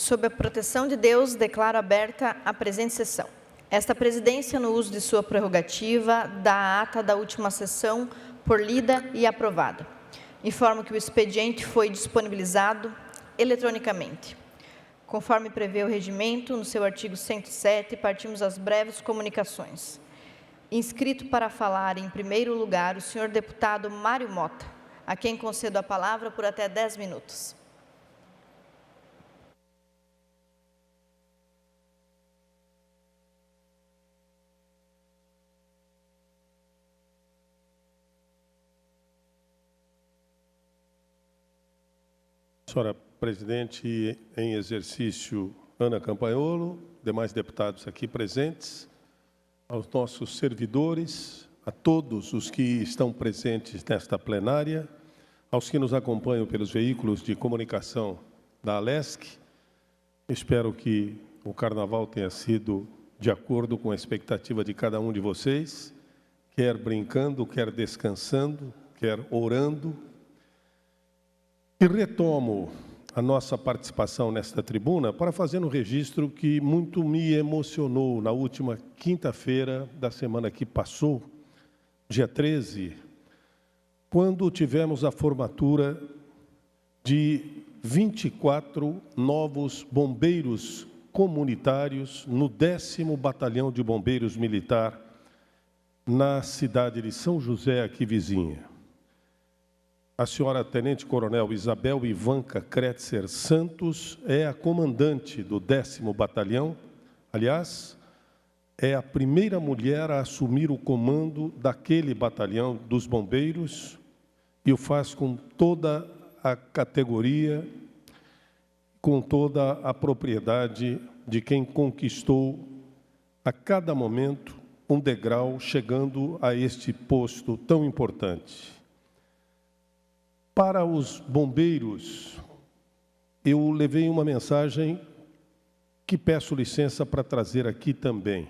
Sob a proteção de Deus, declaro aberta a presente sessão. Esta presidência, no uso de sua prerrogativa, dá a ata da última sessão por lida e aprovada. Informo que o expediente foi disponibilizado eletronicamente. Conforme prevê o regimento, no seu artigo 107, partimos às breves comunicações. Inscrito para falar, em primeiro lugar, o senhor deputado Mário Mota, a quem concedo a palavra por até 10 minutos. Senhora Presidente, em exercício, Ana Campagnolo, demais deputados aqui presentes, aos nossos servidores, a todos os que estão presentes nesta plenária, aos que nos acompanham pelos veículos de comunicação da Alesc, espero que o Carnaval tenha sido de acordo com a expectativa de cada um de vocês, quer brincando, quer descansando, quer orando. E retomo a nossa participação nesta tribuna para fazer um registro que muito me emocionou na última quinta-feira da semana que passou, dia 13, quando tivemos a formatura de 24 novos bombeiros comunitários no 10º Batalhão de Bombeiros Militar na cidade de São José, aqui vizinha. A senhora Tenente Coronel Isabel Ivanka Kretzer Santos é a comandante do 10º Batalhão. Aliás, é a primeira mulher a assumir o comando daquele batalhão dos bombeiros e o faz com toda a categoria, com toda a propriedade de quem conquistou a cada momento um degrau chegando a este posto tão importante. Para os bombeiros, eu levei uma mensagem que peço licença para trazer aqui também.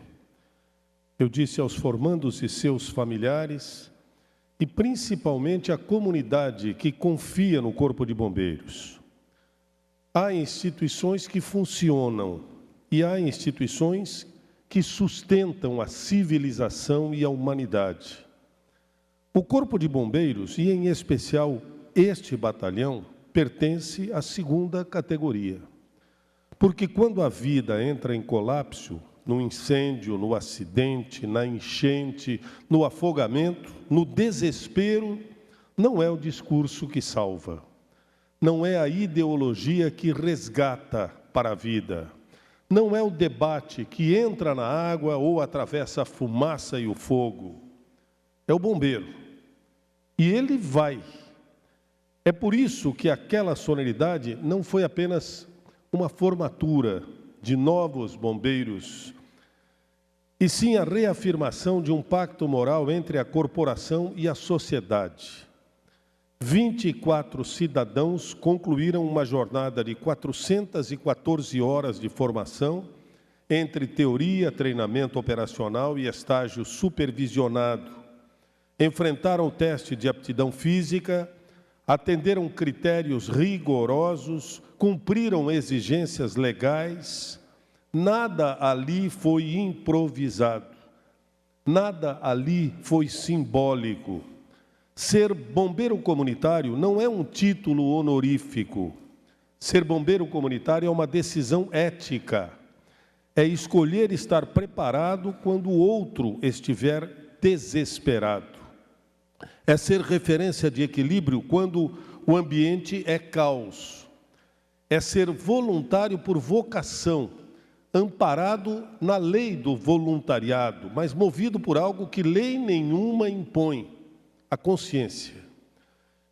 Eu disse aos formandos e seus familiares, e principalmente à comunidade que confia no Corpo de Bombeiros. Há instituições que funcionam e há instituições que sustentam a civilização e a humanidade. O Corpo de Bombeiros, e em especial este batalhão, pertence à segunda categoria. Porque quando a vida entra em colapso, no incêndio, no acidente, na enchente, no afogamento, no desespero, não é o discurso que salva. Não é a ideologia que resgata para a vida. Não é o debate que entra na água ou atravessa a fumaça e o fogo. É o bombeiro. E ele vai. É por isso que aquela solenidade não foi apenas uma formatura de novos bombeiros, e sim a reafirmação de um pacto moral entre a corporação e a sociedade. 24 cidadãos concluíram uma jornada de 414 horas de formação, entre teoria, treinamento operacional e estágio supervisionado. Enfrentaram o teste de aptidão física, atenderam critérios rigorosos, cumpriram exigências legais. Nada ali foi improvisado, nada ali foi simbólico. Ser bombeiro comunitário não é um título honorífico. Ser bombeiro comunitário é uma decisão ética. É escolher estar preparado quando o outro estiver desesperado. É ser referência de equilíbrio quando o ambiente é caos. É ser voluntário por vocação, amparado na lei do voluntariado, mas movido por algo que lei nenhuma impõe, a consciência.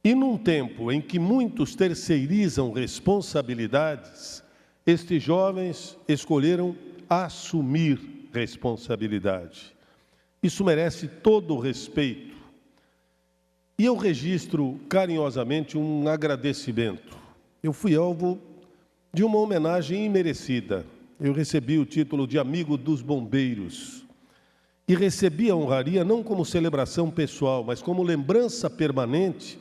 E num tempo em que muitos terceirizam responsabilidades, estes jovens escolheram assumir responsabilidade. Isso merece todo o respeito. E eu registro carinhosamente um agradecimento. Eu fui alvo de uma homenagem imerecida. Eu recebi o título de amigo dos bombeiros. E recebi a honraria não como celebração pessoal, mas como lembrança permanente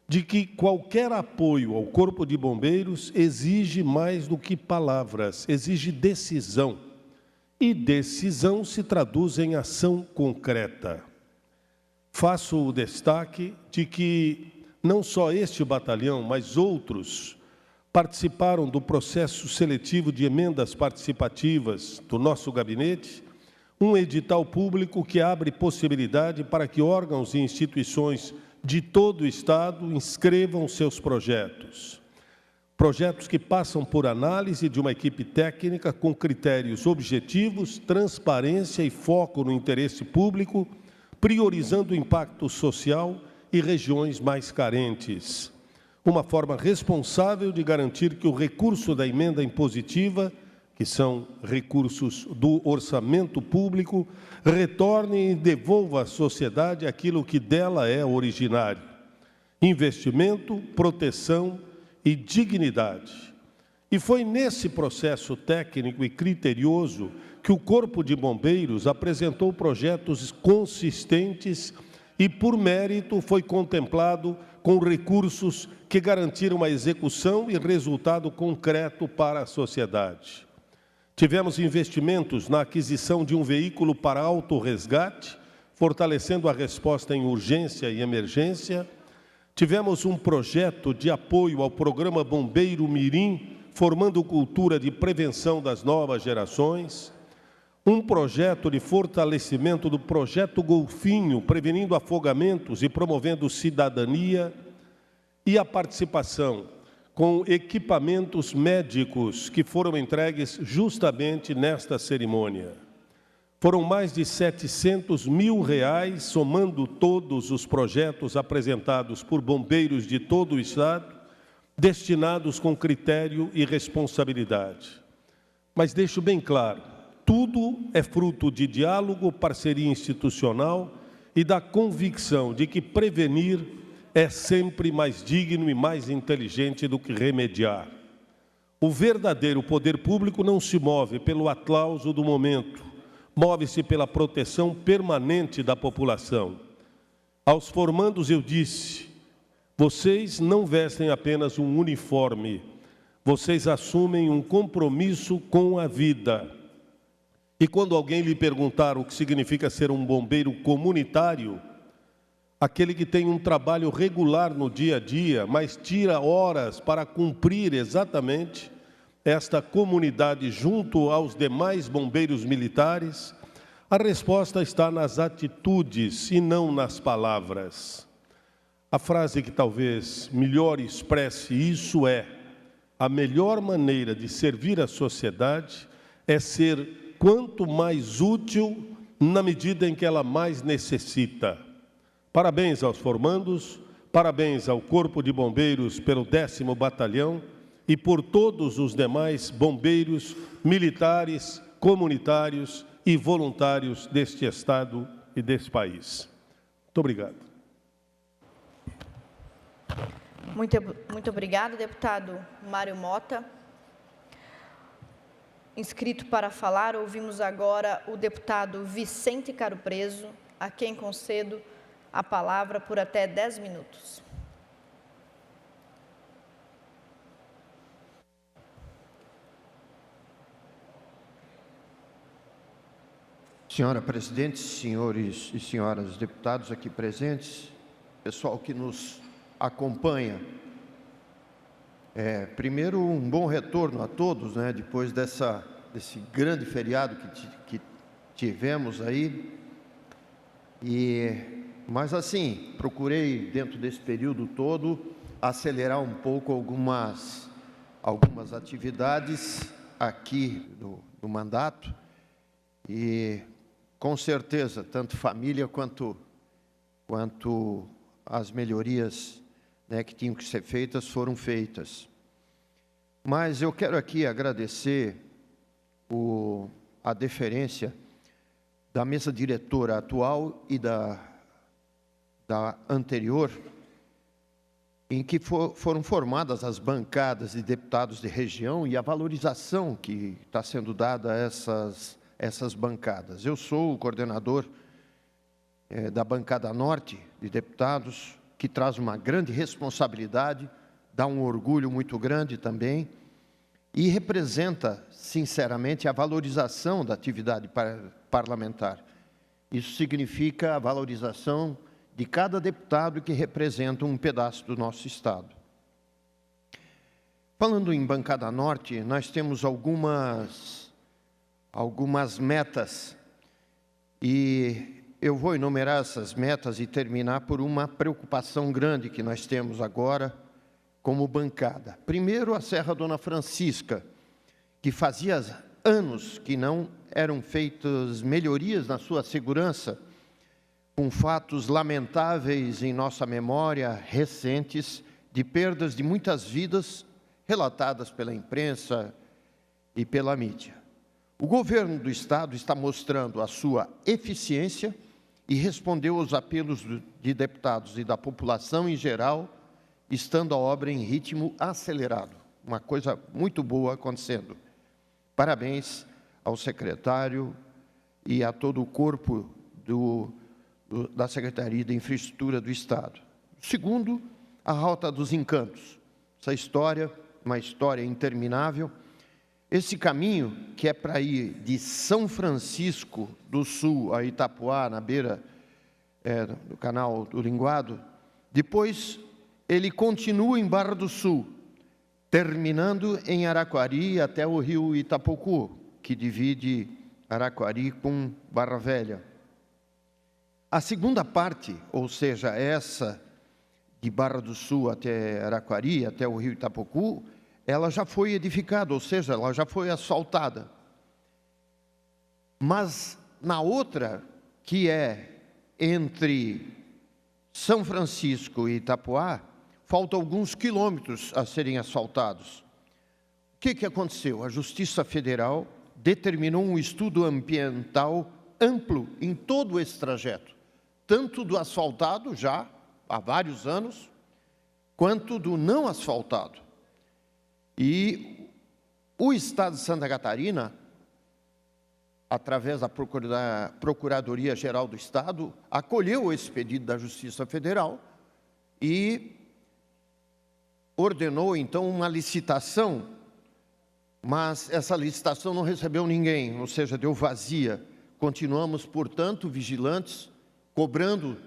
de que qualquer apoio ao Corpo de Bombeiros exige mais do que palavras, exige decisão. E decisão se traduz em ação concreta. Faço o destaque de que não só este batalhão, mas outros participaram do processo seletivo de emendas participativas do nosso gabinete, um edital público que abre possibilidade para que órgãos e instituições de todo o Estado inscrevam seus projetos. Projetos que passam por análise de uma equipe técnica com critérios objetivos, transparência e foco no interesse público, priorizando o impacto social e regiões mais carentes. Uma forma responsável de garantir que o recurso da emenda impositiva, que são recursos do orçamento público, retorne e devolva à sociedade aquilo que dela é originário: investimento, proteção e dignidade. E foi nesse processo técnico e criterioso que o Corpo de Bombeiros apresentou projetos consistentes e, por mérito, foi contemplado com recursos que garantiram a execução e resultado concreto para a sociedade. Tivemos investimentos na aquisição de um veículo para autorresgate, fortalecendo a resposta em urgência e emergência. Tivemos um projeto de apoio ao programa Bombeiro Mirim, formando cultura de prevenção das novas gerações. Um projeto de fortalecimento do projeto Golfinho, prevenindo afogamentos e promovendo cidadania. E a participação com equipamentos médicos que foram entregues justamente nesta cerimônia. Foram mais de R$700 mil, somando todos os projetos apresentados por bombeiros de todo o Estado, destinados com critério e responsabilidade. Mas deixo bem claro, tudo é fruto de diálogo, parceria institucional e da convicção de que prevenir é sempre mais digno e mais inteligente do que remediar. O verdadeiro poder público não se move pelo aplauso do momento, move-se pela proteção permanente da população. Aos formandos eu disse: vocês não vestem apenas um uniforme, vocês assumem um compromisso com a vida. E quando alguém lhe perguntar o que significa ser um bombeiro comunitário, aquele que tem um trabalho regular no dia a dia, mas tira horas para cumprir exatamente esta comunidade junto aos demais bombeiros militares, a resposta está nas atitudes e não nas palavras. A frase que talvez melhor expresse isso é: a melhor maneira de servir a sociedade é ser quanto mais útil na medida em que ela mais necessita. Parabéns aos formandos, parabéns ao Corpo de Bombeiros pelo 10º Batalhão e por todos os demais bombeiros, militares, comunitários e voluntários deste Estado e deste país. Muito obrigado. Muito obrigado, deputado Mário Mota. Inscrito para falar, ouvimos agora o deputado Vicente Caro Preso, a quem concedo a palavra por até 10 minutos. Senhora Presidente, senhores e senhoras deputados aqui presentes, pessoal que nos acompanha, primeiro um bom retorno a todos, depois desse grande feriado que tivemos aí, mas assim, procurei dentro desse período todo acelerar um pouco algumas atividades aqui do mandato e com certeza tanto família quanto as melhorias que tinham que ser feitas foram feitas. Mas eu quero aqui agradecer a deferência da mesa diretora atual e da anterior, em que foram formadas as bancadas de deputados de região e a valorização que está sendo dada a essas bancadas. Eu sou o coordenador da bancada norte de deputados, que traz uma grande responsabilidade, dá um orgulho muito grande também, e representa, sinceramente, a valorização da atividade parlamentar. Isso significa a valorização de cada deputado que representa um pedaço do nosso Estado. Falando em Bancada Norte, nós temos algumas metas, e eu vou enumerar essas metas e terminar por uma preocupação grande que nós temos agora como bancada. Primeiro, a Serra Dona Francisca, que fazia anos que não eram feitas melhorias na sua segurança, com fatos lamentáveis em nossa memória, recentes, de perdas de muitas vidas, relatadas pela imprensa e pela mídia. O governo do Estado está mostrando a sua eficiência e respondeu aos apelos de deputados e da população em geral, estando a obra em ritmo acelerado. Uma coisa muito boa acontecendo. Parabéns ao secretário e a todo o corpo da Secretaria de Infraestrutura do Estado. Segundo, a Rota dos Encantos. Essa história, uma história interminável. Esse caminho, que é para ir de São Francisco do Sul a Itapuá, na beira do canal do Linguado, depois ele continua em Barra do Sul, terminando em Araquari até o rio Itapocu, que divide Araquari com Barra Velha. A segunda parte, ou seja, essa de Barra do Sul até Araquari, até o rio Itapocu, ela já foi edificada, ou seja, ela já foi asfaltada. Mas na outra, que é entre São Francisco e Itapuá, faltam alguns quilômetros a serem asfaltados. O que aconteceu? A Justiça Federal determinou um estudo ambiental amplo em todo esse trajeto, tanto do asfaltado, já há vários anos, quanto do não asfaltado. E o Estado de Santa Catarina, através da Procuradoria-Geral do Estado, acolheu esse pedido da Justiça Federal e ordenou, então, uma licitação, mas essa licitação não recebeu ninguém, ou seja, deu vazia. Continuamos, portanto, vigilantes, cobrando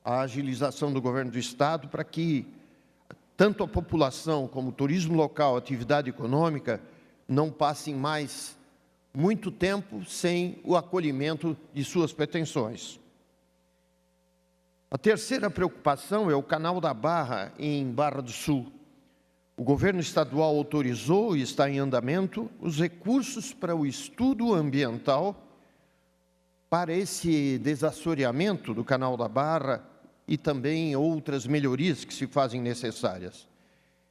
a agilização do governo do Estado para que tanto a população como o turismo local, a atividade econômica, não passem mais muito tempo sem o acolhimento de suas pretensões. A terceira preocupação é o Canal da Barra, em Barra do Sul. O governo estadual autorizou e está em andamento os recursos para o estudo ambiental para esse desassoreamento do Canal da Barra e também outras melhorias que se fazem necessárias.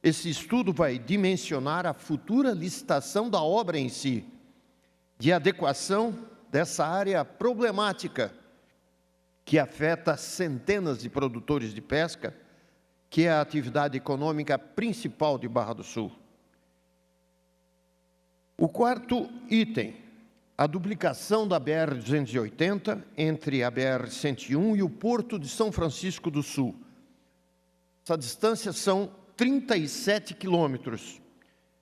Esse estudo vai dimensionar a futura licitação da obra em si, de adequação dessa área problemática que afeta centenas de produtores de pesca, que é a atividade econômica principal de Barra do Sul. O quarto item, a duplicação da BR-280 entre a BR-101 e o Porto de São Francisco do Sul. Essa distância são 37 quilômetros.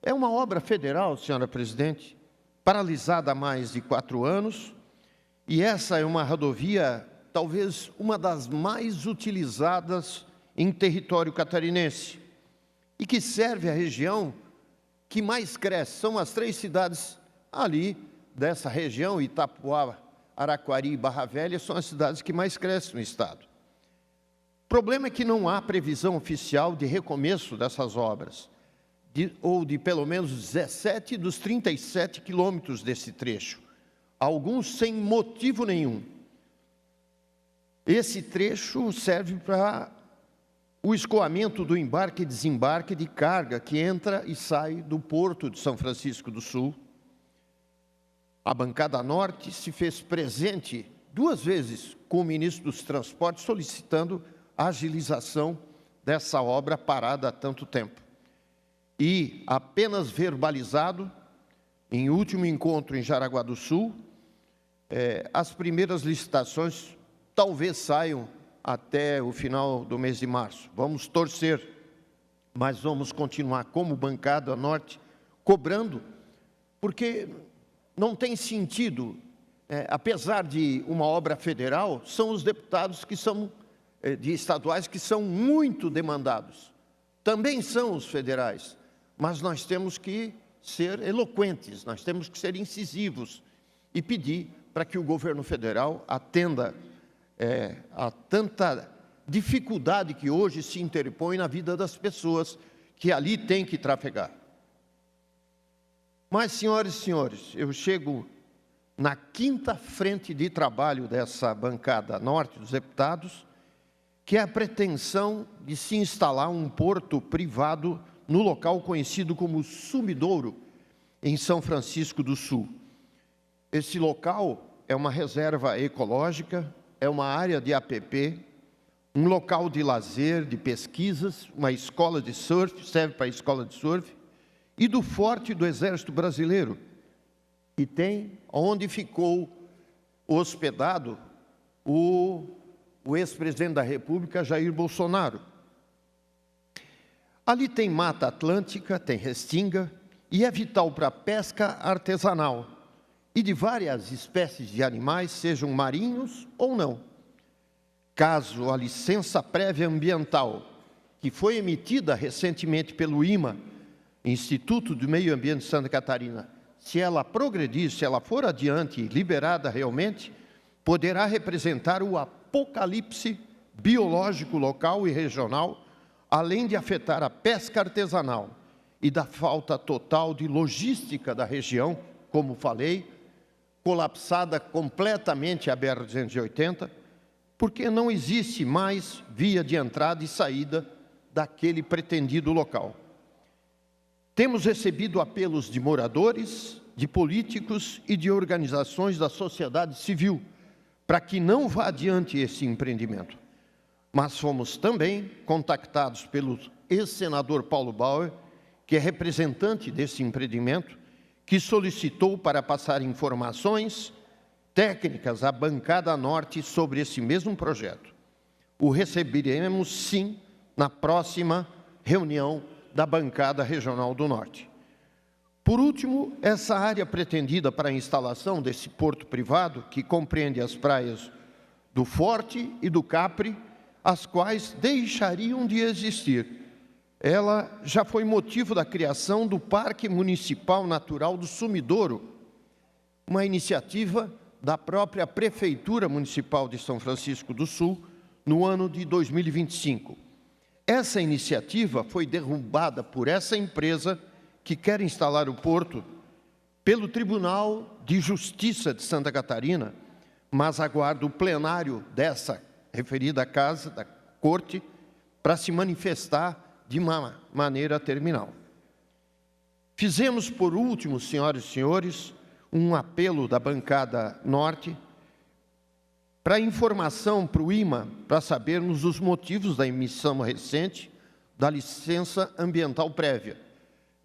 É uma obra federal, senhora presidente, paralisada há mais de 4 anos, e essa é uma rodovia, talvez uma das mais utilizadas em território catarinense, e que serve a região que mais cresce. São as 3 cidades ali dessa região, Itapuá, Araquari e Barra Velha, são as cidades que mais crescem no Estado. O problema é que não há previsão oficial de recomeço dessas obras, ou de pelo menos 17 dos 37 quilômetros desse trecho, alguns sem motivo nenhum. Esse trecho serve para o escoamento do embarque e desembarque de carga que entra e sai do Porto de São Francisco do Sul. A Bancada Norte se fez presente 2 vezes com o ministro dos Transportes solicitando a agilização dessa obra parada há tanto tempo. E apenas verbalizado, em último encontro em Jaraguá do Sul, as primeiras licitações talvez saiam até o final do mês de março. Vamos torcer, mas vamos continuar como bancada Norte, cobrando, porque não tem sentido, apesar de uma obra federal, são os deputados que são de estaduais que são muito demandados. Também são os federais, mas nós temos que ser eloquentes, nós temos que ser incisivos e pedir para que o governo federal atenda a tanta dificuldade que hoje se interpõe na vida das pessoas que ali têm que trafegar. Mas, senhoras e senhores, eu chego na quinta frente de trabalho dessa bancada Norte dos deputados, que é a pretensão de se instalar um porto privado no local conhecido como Sumidouro, em São Francisco do Sul. Esse local é uma reserva ecológica, é uma área de APP, um local de lazer, de pesquisas, uma escola de surf, serve para a escola de surf, e do Forte do Exército Brasileiro, que tem onde ficou hospedado o ex-presidente da República, Jair Bolsonaro. Ali tem Mata Atlântica, tem restinga, e é vital para a pesca artesanal e de várias espécies de animais, sejam marinhos ou não. Caso a licença prévia ambiental, que foi emitida recentemente pelo IMA, Instituto do Meio Ambiente de Santa Catarina, se ela progredir, se ela for adiante e liberada realmente, poderá representar o apocalipse biológico local e regional, além de afetar a pesca artesanal e da falta total de logística da região, como falei, colapsada completamente a BR-280, porque não existe mais via de entrada e saída daquele pretendido local. Temos recebido apelos de moradores, de políticos e de organizações da sociedade civil para que não vá adiante esse empreendimento. Mas fomos também contactados pelo ex-senador Paulo Bauer, que é representante desse empreendimento, que solicitou para passar informações técnicas à bancada Norte sobre esse mesmo projeto. O receberemos, sim, na próxima reunião da bancada regional do Norte. Por último, essa área pretendida para a instalação desse porto privado, que compreende as praias do Forte e do Capri, as quais deixariam de existir. Ela já foi motivo da criação do Parque Municipal Natural do Sumidouro, uma iniciativa da própria Prefeitura Municipal de São Francisco do Sul, no ano de 2025. Essa iniciativa foi derrubada por essa empresa que quer instalar o porto pelo Tribunal de Justiça de Santa Catarina, mas aguardo o plenário dessa referida casa, da Corte, para se manifestar de uma maneira terminal. Fizemos, por último, senhoras e senhores, um apelo da bancada Norte para informação para o IMA, para sabermos os motivos da emissão recente da licença ambiental prévia,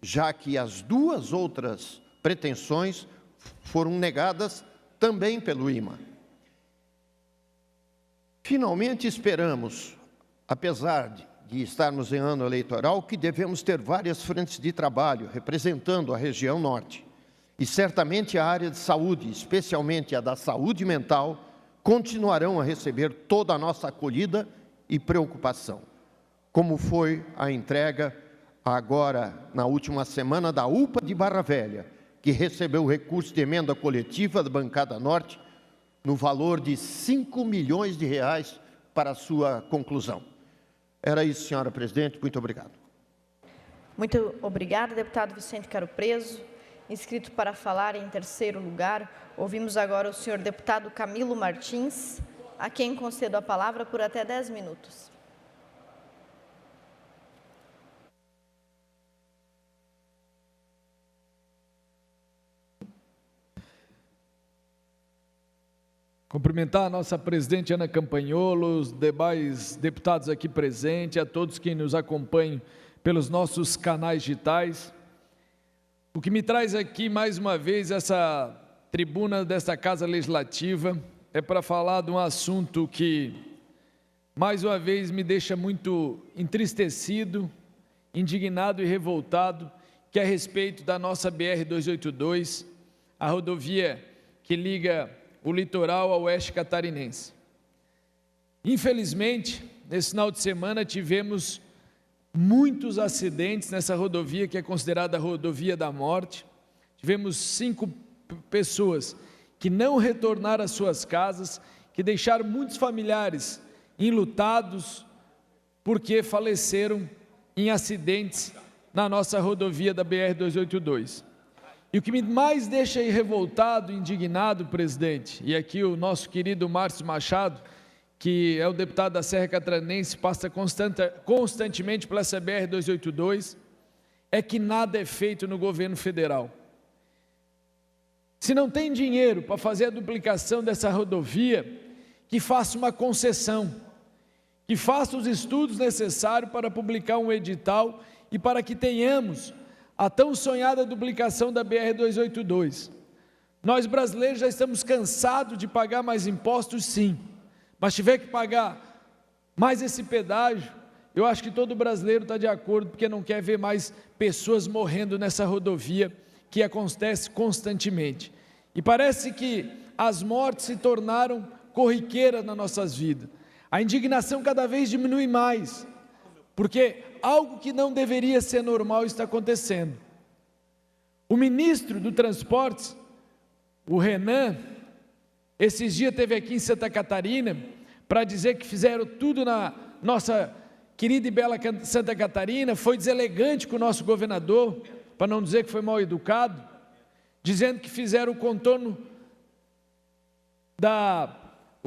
já que as duas outras pretensões foram negadas também pelo IMA. Finalmente, esperamos, apesar de estarmos em ano eleitoral, que devemos ter várias frentes de trabalho representando a região Norte. E certamente a área de saúde, especialmente a da saúde mental, continuarão a receber toda a nossa acolhida e preocupação, como foi a entrega agora, na última semana, da UPA de Barra Velha, que recebeu o recurso de emenda coletiva da bancada Norte, no valor de 5 milhões de reais para a sua conclusão. Era isso, senhora presidente. Muito obrigado. Muito obrigada, deputado Vicente Caro Preso. Inscrito para falar em terceiro lugar, ouvimos agora o senhor deputado Camilo Martins, a quem concedo a palavra por até 10 minutos. Cumprimentar a nossa presidente Ana Campagnolo, os demais deputados aqui presentes, a todos que nos acompanham pelos nossos canais digitais. O que me traz aqui, mais uma vez, essa tribuna desta Casa Legislativa, é para falar de um assunto que mais uma vez me deixa muito entristecido, indignado e revoltado, que é a respeito da nossa BR-282, a rodovia que liga o litoral ao oeste catarinense. Infelizmente, nesse final de semana tivemos muitos acidentes nessa rodovia, que é considerada a rodovia da morte. Tivemos 5 pessoas que não retornaram às suas casas, que deixaram muitos familiares enlutados, porque faleceram em acidentes na nossa rodovia da BR-282. E o que me mais deixa revoltado, indignado, presidente, e aqui o nosso querido Márcio Machado, que é o deputado da Serra Catarinense, passa constantemente pela BR-282, é que nada é feito no governo federal. Se não tem dinheiro para fazer a duplicação dessa rodovia, que faça uma concessão, que faça os estudos necessários para publicar um edital e para que tenhamos a tão sonhada duplicação da BR-282. Nós brasileiros já estamos cansados de pagar mais impostos, sim, mas tiver que pagar mais esse pedágio, eu acho que todo brasileiro está de acordo, porque não quer ver mais pessoas morrendo nessa rodovia, que acontece constantemente. E parece que as mortes se tornaram corriqueiras nas nossas vidas. A indignação cada vez diminui mais, porque algo que não deveria ser normal está acontecendo. O ministro do Transportes, o Renan, esses dias esteve aqui em Santa Catarina para dizer que fizeram tudo na nossa querida e bela Santa Catarina, foi deselegante com o nosso governador, para não dizer que foi mal educado, dizendo que fizeram o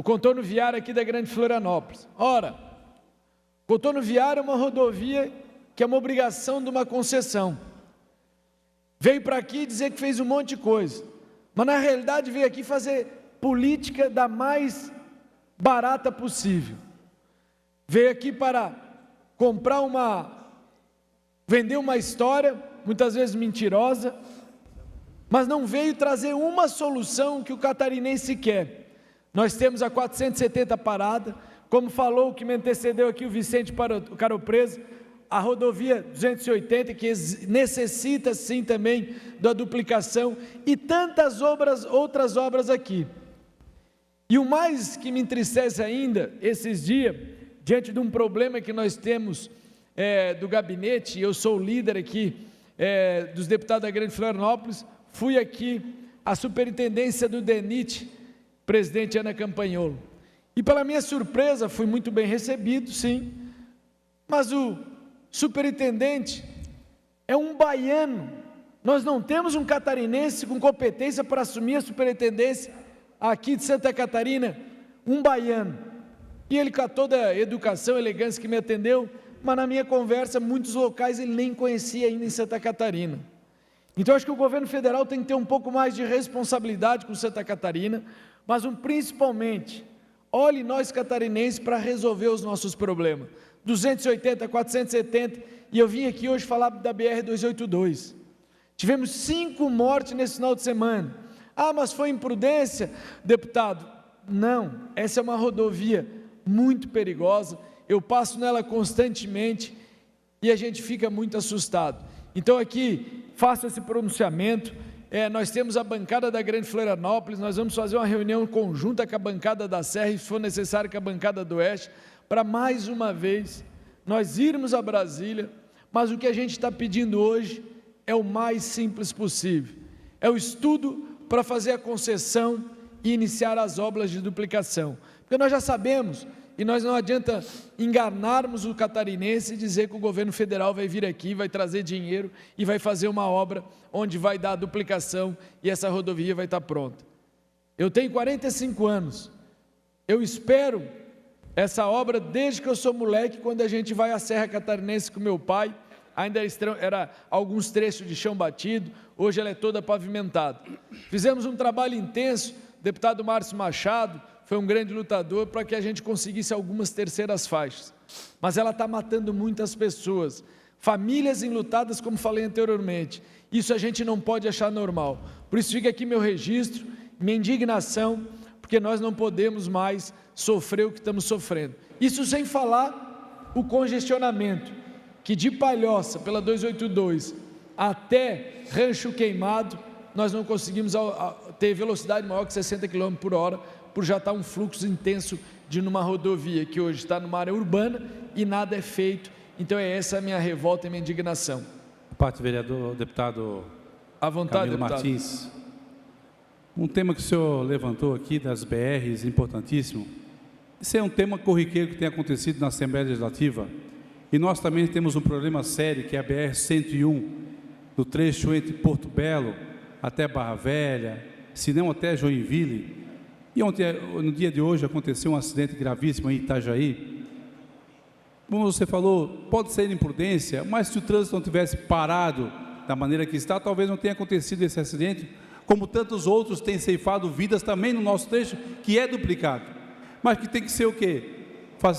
contorno viário aqui da Grande Florianópolis. Ora, o contorno viário é uma rodovia que é uma obrigação de uma concessão. Veio para aqui dizer que fez um monte de coisa, mas na realidade veio aqui fazer política da mais barata possível. Veio aqui para vender uma história, muitas vezes mentirosa, mas não veio trazer uma solução que o catarinense quer. Nós temos a 470 parada, como falou o que me antecedeu aqui, o Vicente Caropresa, a rodovia 280, que necessita sim também da duplicação, e tantas outras obras aqui. E o mais que me entristece ainda, esses dias, diante de um problema que nós temos do gabinete, eu sou o líder aqui dos deputados da Grande Florianópolis, fui aqui à superintendência do DENIT, presidente Ana Campanholo. E pela minha surpresa, fui muito bem recebido, sim, mas o superintendente é um baiano. Nós não temos um catarinense com competência para assumir a superintendência aqui de Santa Catarina, um baiano. E ele, com toda a educação, elegância que me atendeu, mas na minha conversa, muitos locais ele nem conhecia ainda em Santa Catarina. Então, acho que o governo federal tem que ter um pouco mais de responsabilidade com Santa Catarina, mas principalmente, olhe nós catarinenses para resolver os nossos problemas. 280, 470, e eu vim aqui hoje falar da BR-282. Tivemos 5 mortes nesse final de semana. Ah, mas foi imprudência, deputado? Não, essa é uma rodovia muito perigosa, eu passo nela constantemente e a gente fica muito assustado. Então aqui, faço esse pronunciamento, nós temos a bancada da Grande Florianópolis, nós vamos fazer uma reunião conjunta com a bancada da Serra, e se for necessário com a bancada do Oeste, para mais uma vez, nós irmos a Brasília, mas o que a gente está pedindo hoje é o mais simples possível, é o estudo para fazer a concessão e iniciar as obras de duplicação, porque nós já sabemos, e nós não adianta enganarmos o catarinense e dizer que o governo federal vai vir aqui, vai trazer dinheiro e vai fazer uma obra onde vai dar a duplicação e essa rodovia vai estar pronta. Eu tenho 45 anos, eu espero essa obra desde que eu sou moleque, quando a gente vai à Serra Catarinense com meu pai, ainda era alguns trechos de chão batido, hoje ela é toda pavimentada. Fizemos um trabalho intenso, o deputado Márcio Machado foi um grande lutador para que a gente conseguisse algumas terceiras faixas, mas ela está matando muitas pessoas, famílias enlutadas, como falei anteriormente. Isso a gente não pode achar normal, por isso fica aqui meu registro, minha indignação, porque porque nós não podemos mais sofrer o que estamos sofrendo. Isso sem falar o congestionamento, que de Palhoça, pela 282, até Rancho Queimado, nós não conseguimos ter velocidade maior que 60 km por hora, por já estar um fluxo intenso de numa rodovia que hoje está numa área urbana e nada é feito. Então é essa a minha revolta e minha indignação. Parte do vereador, deputado À vontade, Camilo deputado. Martins. Um tema que o senhor levantou aqui das BRs, importantíssimo. Esse é um tema corriqueiro que tem acontecido na Assembleia Legislativa. E nós também temos um problema sério, que é a BR-101, do trecho entre Porto Belo até Barra Velha, se não até Joinville. E ontem, no dia de hoje, aconteceu um acidente gravíssimo em Itajaí. Como você falou, pode ser imprudência, mas se o trânsito não tivesse parado da maneira que está, talvez não tenha acontecido esse acidente, como tantos outros têm ceifado vidas também no nosso trecho, que é duplicado. Mas que tem que ser o quê?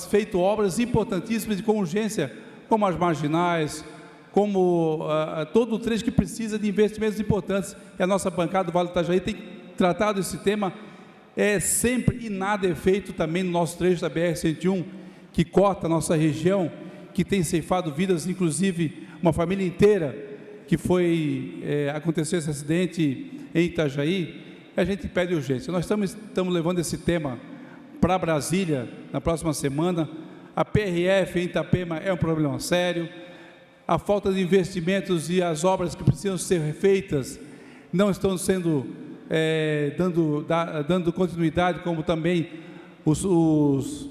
Feito obras importantíssimas e com urgência, como as marginais, como todo o trecho que precisa de investimentos importantes. E a nossa bancada do Vale do Itajaí tem tratado esse tema sempre, e nada é feito também no nosso trecho da BR-101, que corta a nossa região, que tem ceifado vidas, inclusive uma família inteira que aconteceu esse acidente em Itajaí. A gente pede urgência. Nós estamos levando esse tema para Brasília na próxima semana. A PRF em Itapema é um problema sério. A falta de investimentos e as obras que precisam ser feitas não estão sendo dando continuidade, como também os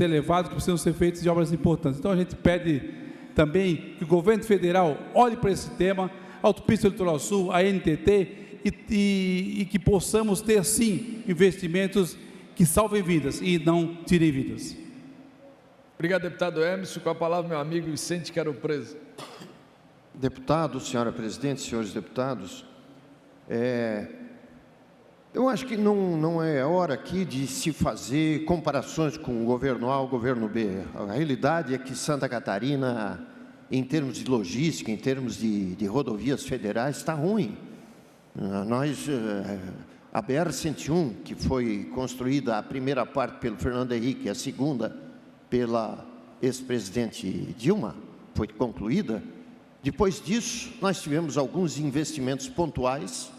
elevados que precisam ser feitos de obras importantes. Então a gente pede também que o governo federal olhe para esse tema, a Autopista Litoral Sul, a NTT, e que possamos ter sim investimentos que salvem vidas e não tirem vidas. Obrigado, deputado Emerson. Com a palavra, meu amigo Vicente Quero Preso. Deputado, senhora presidente, senhores deputados, eu acho que não é hora aqui de se fazer comparações com o governo A ou o governo B. A realidade é que Santa Catarina, em termos de logística, em termos de rodovias federais, está ruim. A BR-101, que foi construída a primeira parte pelo Fernando Henrique e a segunda pela ex-presidente Dilma, foi concluída. Depois disso, nós tivemos alguns investimentos pontuais,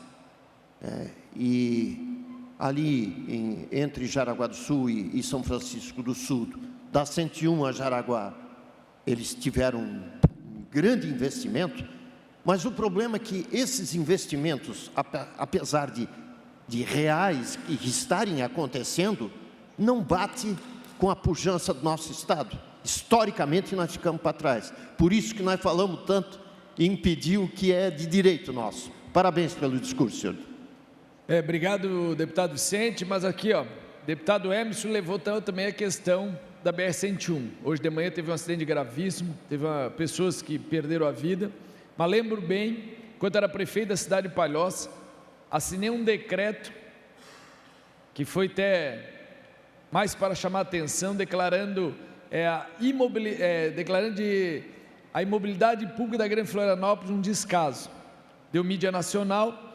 e ali entre Jaraguá do Sul e São Francisco do Sul, da 101 a Jaraguá, eles tiveram um grande investimento, mas o problema é que esses investimentos, apesar de reais que estarem acontecendo, não bate com a pujança do nosso Estado. Historicamente, nós ficamos para trás. Por isso que nós falamos tanto em impedir o que é de direito nosso. Parabéns pelo discurso, senhor. Obrigado, deputado Vicente. Mas aqui, deputado Emerson levantou também a questão da BR-101. Hoje de manhã teve um acidente gravíssimo, teve pessoas que perderam a vida. Mas lembro bem, quando era prefeito da cidade de Palhoça, assinei um decreto que foi até mais para chamar a atenção, declarando a imobilidade pública da Grande Florianópolis um descaso. Deu mídia nacional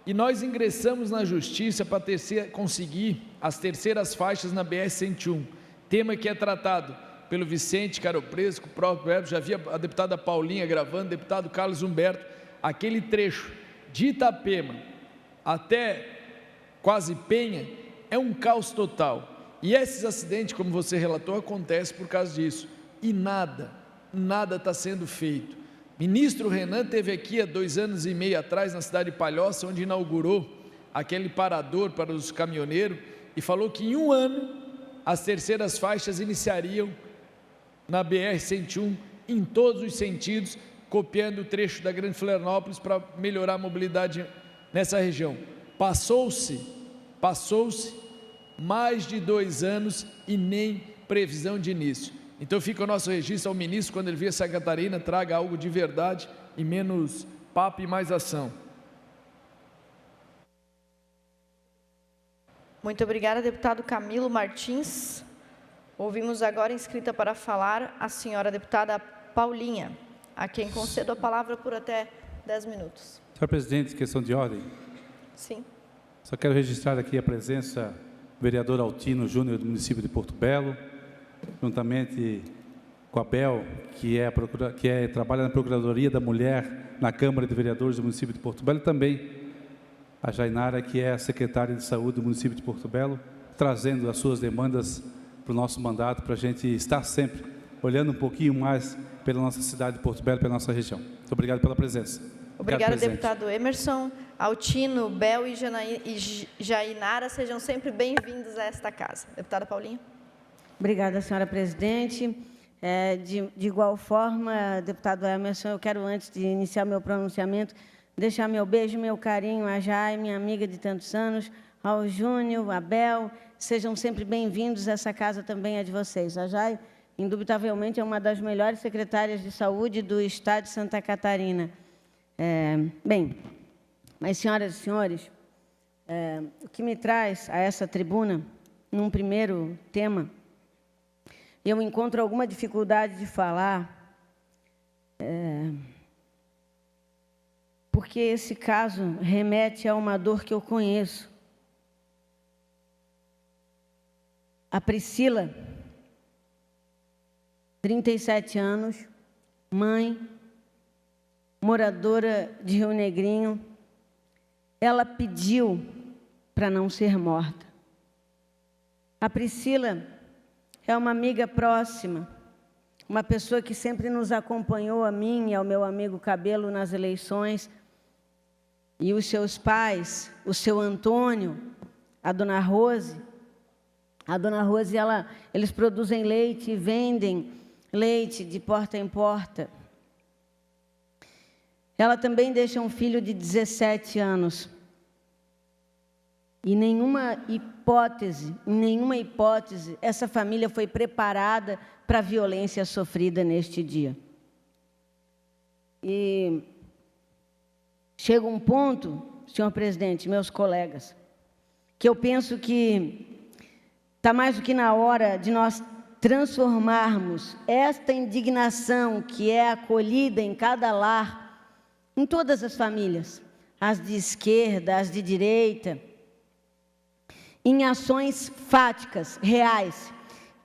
e nós ingressamos na justiça para conseguir as terceiras faixas na BR-101, tema que é tratado pelo Vicente Quero Preso, com o próprio Emerson, já havia a deputada Paulinha gravando, deputado Carlos Humberto. Aquele trecho de Itapema até quase Penha é um caos total. E esses acidentes, como você relatou, acontecem por causa disso. E nada está sendo feito. Ministro Renan esteve aqui há 2 anos e meio atrás, na cidade de Palhoça, onde inaugurou aquele parador para os caminhoneiros, e falou que em 1 ano as terceiras faixas iniciariam na BR-101 em todos os sentidos, copiando o trecho da Grande Florianópolis para melhorar a mobilidade nessa região. Passou-se mais de 2 anos e nem previsão de início. Então fica o nosso registro ao ministro, quando ele vier a Santa Catarina, traga algo de verdade e menos papo e mais ação. Muito obrigada, deputado Camilo Martins. Ouvimos agora inscrita para falar a senhora deputada Paulinha, a quem concedo a palavra por até 10 minutos. Senhor presidente, questão de ordem. Sim. Só quero registrar aqui a presença vereador Altino Júnior do município de Porto Belo, juntamente com a Bel, que trabalha na Procuradoria da Mulher na Câmara de Vereadores do município de Porto Belo, e também a Jainara, que é a secretária de Saúde do município de Porto Belo, trazendo as suas demandas para o nosso mandato, para a gente estar sempre olhando um pouquinho mais pela nossa cidade de Porto Belo, pela nossa região. Muito obrigado pela presença. Obrigada, presidente. deputado Emerson. Altino, Bel e Jainara, sejam sempre bem-vindos a esta casa. Deputada Paulinha. Obrigada, senhora presidente. De igual forma, deputado Emerson, eu quero, antes de iniciar meu pronunciamento, deixar meu beijo, meu carinho à Jai, minha amiga de tantos anos, ao Júnior, à Bel. Sejam sempre bem-vindos, essa casa também é de vocês. A Jai, indubitavelmente, é uma das melhores secretárias de saúde do estado de Santa Catarina. Bem, mas, senhoras e senhores, o que me traz a essa tribuna, num primeiro tema, eu encontro alguma dificuldade de falar, porque esse caso remete a uma dor que eu conheço. A Priscila, 37 anos, mãe, moradora de Rio Negrinho, ela pediu para não ser morta. A Priscila é uma amiga próxima, uma pessoa que sempre nos acompanhou, a mim e ao meu amigo Cabelo, nas eleições, e os seus pais, o seu Antônio, a dona Rose. A dona Rose, eles produzem leite e vendem leite de porta em porta. Ela também deixa um filho de 17 anos. E em nenhuma hipótese, essa família foi preparada para a violência sofrida neste dia. E chega um ponto, senhor presidente, meus colegas, que eu penso que está mais do que na hora de nós transformarmos esta indignação que é acolhida em cada lar, em todas as famílias, as de esquerda, as de direita, em ações fáticas, reais,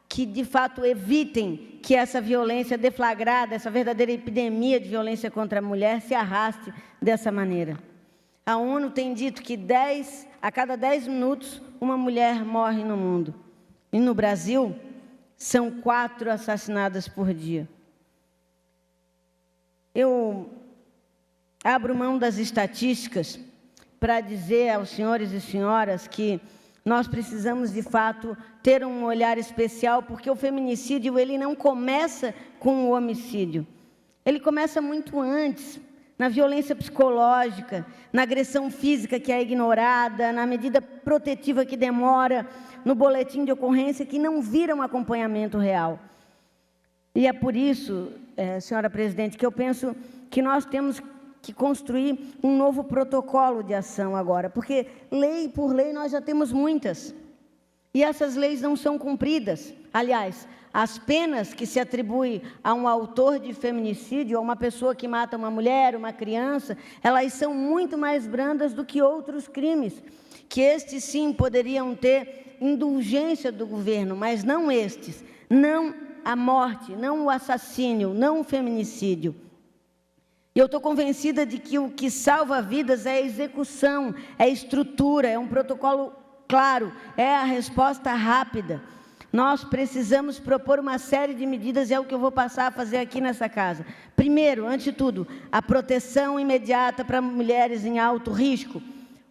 que de fato evitem que essa violência deflagrada, essa verdadeira epidemia de violência contra a mulher se arraste dessa maneira. A ONU tem dito que a cada 10 minutos uma mulher morre no mundo. E no Brasil, são 4 assassinadas por dia. Eu abro mão das estatísticas para dizer aos senhores e senhoras que nós precisamos, de fato, ter um olhar especial, porque o feminicídio ele não começa com o homicídio. Ele começa muito antes, na violência psicológica, na agressão física que é ignorada, na medida protetiva que demora, no boletim de ocorrência que não vira um acompanhamento real. E é por isso, senhora presidente, que eu penso que nós temos que construir um novo protocolo de ação agora, porque lei por lei nós já temos muitas, e essas leis não são cumpridas. Aliás, as penas que se atribuem a um autor de feminicídio, a uma pessoa que mata uma mulher, uma criança, elas são muito mais brandas do que outros crimes, que estes sim poderiam ter indulgência do governo, mas não estes, não a morte, não o assassínio, não o feminicídio. E eu estou convencida de que o que salva vidas é a execução, é a estrutura, é um protocolo claro, é a resposta rápida. Nós precisamos propor uma série de medidas, e é o que eu vou passar a fazer aqui nessa casa. Primeiro, antes de tudo, a proteção imediata para mulheres em alto risco.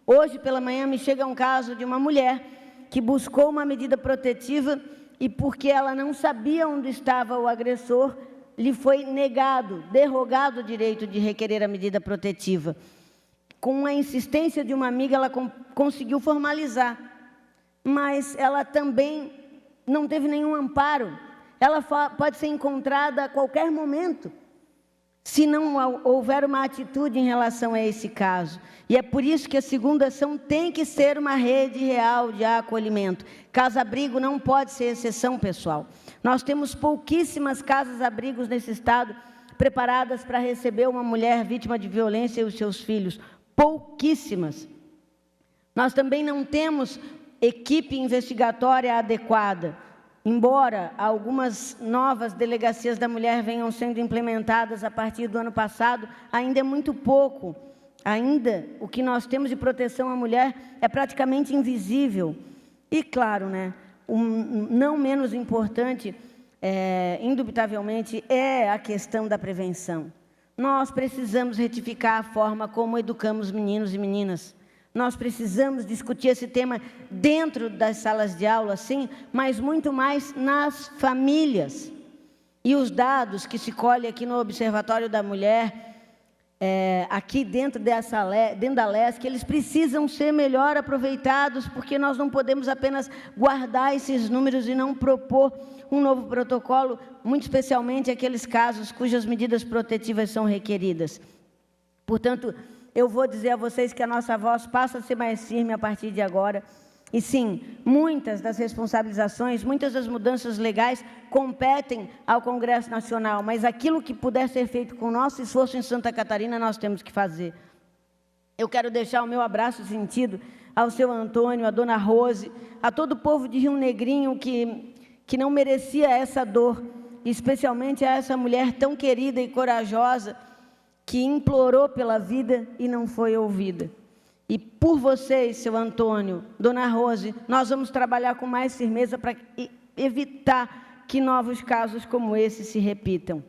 Hoje, pela manhã, me chega um caso de uma mulher que buscou uma medida protetiva e, porque ela não sabia onde estava o agressor, lhe foi negado, derrogado o direito de requerer a medida protetiva. Com a insistência de uma amiga, ela conseguiu formalizar, mas ela também não teve nenhum amparo. Ela pode ser encontrada a qualquer momento, se não houver uma atitude em relação a esse caso. E é por isso que a segunda ação tem que ser uma rede real de acolhimento. Casa-abrigo não pode ser exceção, pessoal. Nós temos pouquíssimas casas-abrigos nesse estado preparadas para receber uma mulher vítima de violência e os seus filhos. Pouquíssimas. Nós também não temos equipe investigatória adequada. Embora algumas novas delegacias da mulher venham sendo implementadas a partir do ano passado, ainda é muito pouco. Ainda o que nós temos de proteção à mulher é praticamente invisível. E, claro, né, não menos importante, indubitavelmente, é a questão da prevenção. Nós precisamos retificar a forma como educamos meninos e meninas. Nós precisamos discutir esse tema dentro das salas de aula, sim, mas muito mais nas famílias. E os dados que se colhem aqui no Observatório da Mulher, aqui dentro da LESC, eles precisam ser melhor aproveitados, porque nós não podemos apenas guardar esses números e não propor um novo protocolo, muito especialmente aqueles casos cujas medidas protetivas são requeridas. Portanto, eu vou dizer a vocês que a nossa voz passa a ser mais firme a partir de agora. E sim, muitas das responsabilizações, muitas das mudanças legais competem ao Congresso Nacional, mas aquilo que puder ser feito com o nosso esforço em Santa Catarina, nós temos que fazer. Eu quero deixar o meu abraço sentido ao seu Antônio, à dona Rose, a todo o povo de Rio Negrinho que não merecia essa dor, especialmente a essa mulher tão querida e corajosa que implorou pela vida e não foi ouvida. E por vocês, seu Antônio, dona Rose, nós vamos trabalhar com mais firmeza para evitar que novos casos como esse se repitam.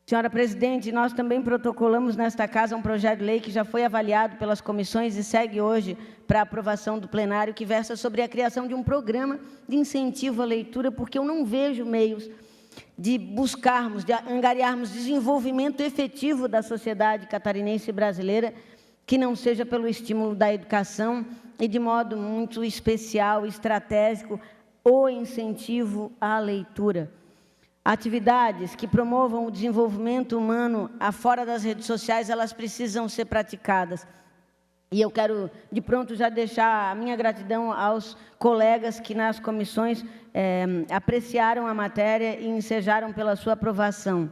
Senhora Presidente, nós também protocolamos nesta casa um projeto de lei que já foi avaliado pelas comissões e segue hoje para aprovação do plenário, que versa sobre a criação de um programa de incentivo à leitura, porque eu não vejo meios de buscarmos, de angariarmos desenvolvimento efetivo da sociedade catarinense e brasileira, que não seja pelo estímulo da educação e, de modo muito especial, estratégico, o incentivo à leitura. Atividades que promovam o desenvolvimento humano afora das redes sociais, elas precisam ser praticadas. E eu quero, de pronto, já deixar a minha gratidão aos colegas que nas comissões apreciaram a matéria e ensejaram pela sua aprovação.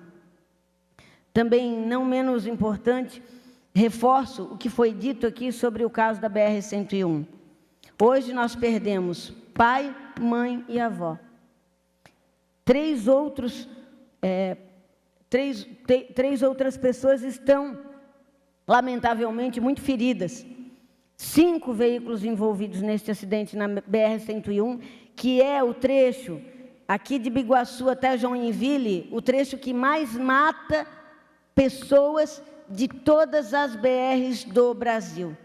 Também, não menos importante, reforço o que foi dito aqui sobre o caso da BR-101. Hoje nós perdemos pai, mãe e avó. Três outras pessoas estão, lamentavelmente, muito feridas. 5 veículos envolvidos neste acidente na BR-101, que é o trecho aqui de Biguaçu até Joinville, o trecho que mais mata pessoas de todas as BRs do Brasil.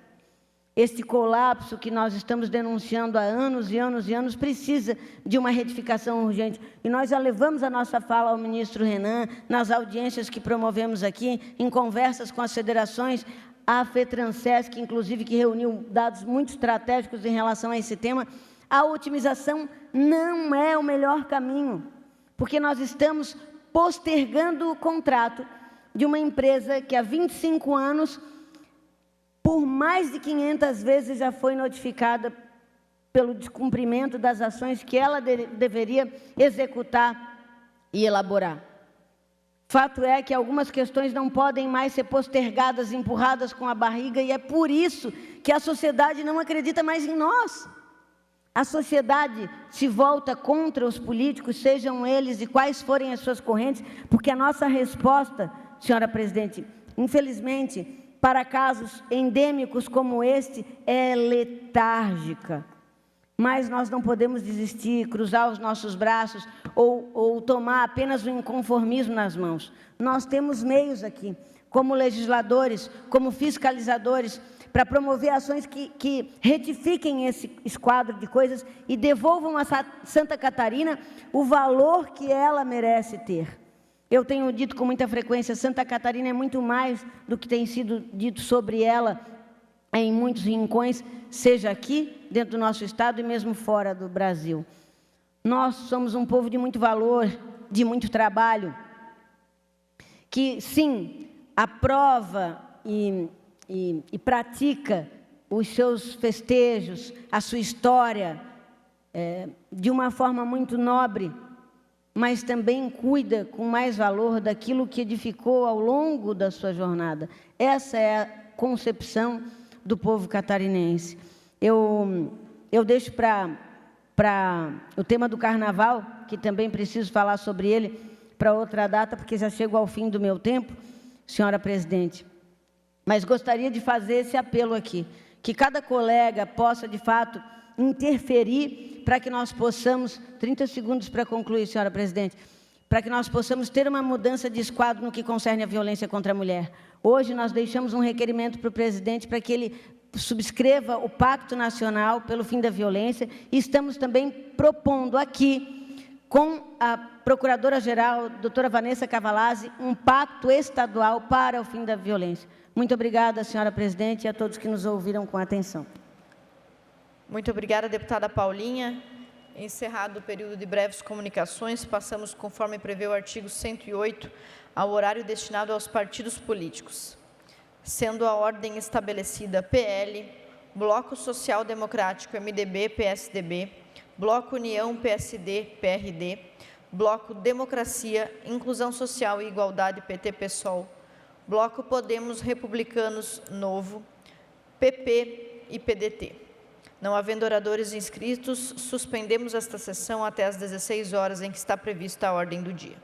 Este colapso que nós estamos denunciando há anos e anos e anos precisa de uma retificação urgente. E nós já levamos a nossa fala ao ministro Renan, nas audiências que promovemos aqui, em conversas com as federações, a FETRANSESC, inclusive, que reuniu dados muito estratégicos em relação a esse tema. A otimização não é o melhor caminho, porque nós estamos postergando o contrato de uma empresa que há 25 anos, por mais de 500 vezes, já foi notificada pelo descumprimento das ações que ela deveria executar e elaborar. Fato é que algumas questões não podem mais ser postergadas, empurradas com a barriga, e é por isso que a sociedade não acredita mais em nós. A sociedade se volta contra os políticos, sejam eles e quais forem as suas correntes, porque a nossa resposta, senhora Presidente, infelizmente, para casos endêmicos como este, é letárgica. Mas nós não podemos desistir, cruzar os nossos braços ou tomar apenas o inconformismo nas mãos. Nós temos meios aqui, como legisladores, como fiscalizadores, para promover ações que retifiquem esse quadro de coisas e devolvam a Santa Catarina o valor que ela merece ter. Eu tenho dito com muita frequência, Santa Catarina é muito mais do que tem sido dito sobre ela em muitos rincões, seja aqui, dentro do nosso estado e mesmo fora do Brasil. Nós somos um povo de muito valor, de muito trabalho, que, sim, aprova e pratica os seus festejos, a sua história, de uma forma muito nobre, mas também cuida com mais valor daquilo que edificou ao longo da sua jornada. Essa é a concepção do povo catarinense. Eu eu deixo para o tema do carnaval, que também preciso falar sobre ele, para outra data, porque já chego ao fim do meu tempo, senhora presidente. Mas gostaria de fazer esse apelo aqui, que cada colega possa, de fato, interferir para que nós possamos, 30 segundos para concluir, senhora presidente, para que nós possamos ter uma mudança de esquadro no que concerne a violência contra a mulher. Hoje nós deixamos um requerimento para o presidente para que ele subscreva o Pacto Nacional pelo Fim da Violência e estamos também propondo aqui, com a Procuradora-Geral, doutora Vanessa Cavalazzi, um pacto estadual para o fim da violência. Muito obrigada, senhora presidente, e a todos que nos ouviram com atenção. Muito obrigada, deputada Paulinha. Encerrado o período de breves comunicações, passamos, conforme prevê o artigo 108, ao horário destinado aos partidos políticos. Sendo a ordem estabelecida PL, Bloco Social Democrático, MDB, PSDB, Bloco União, PSD, PRD, Bloco Democracia, Inclusão Social e Igualdade, PT, PSOL, Bloco Podemos, Republicanos, Novo, PP e PDT. Não havendo oradores inscritos, suspendemos esta sessão até às 16 horas em que está prevista a ordem do dia.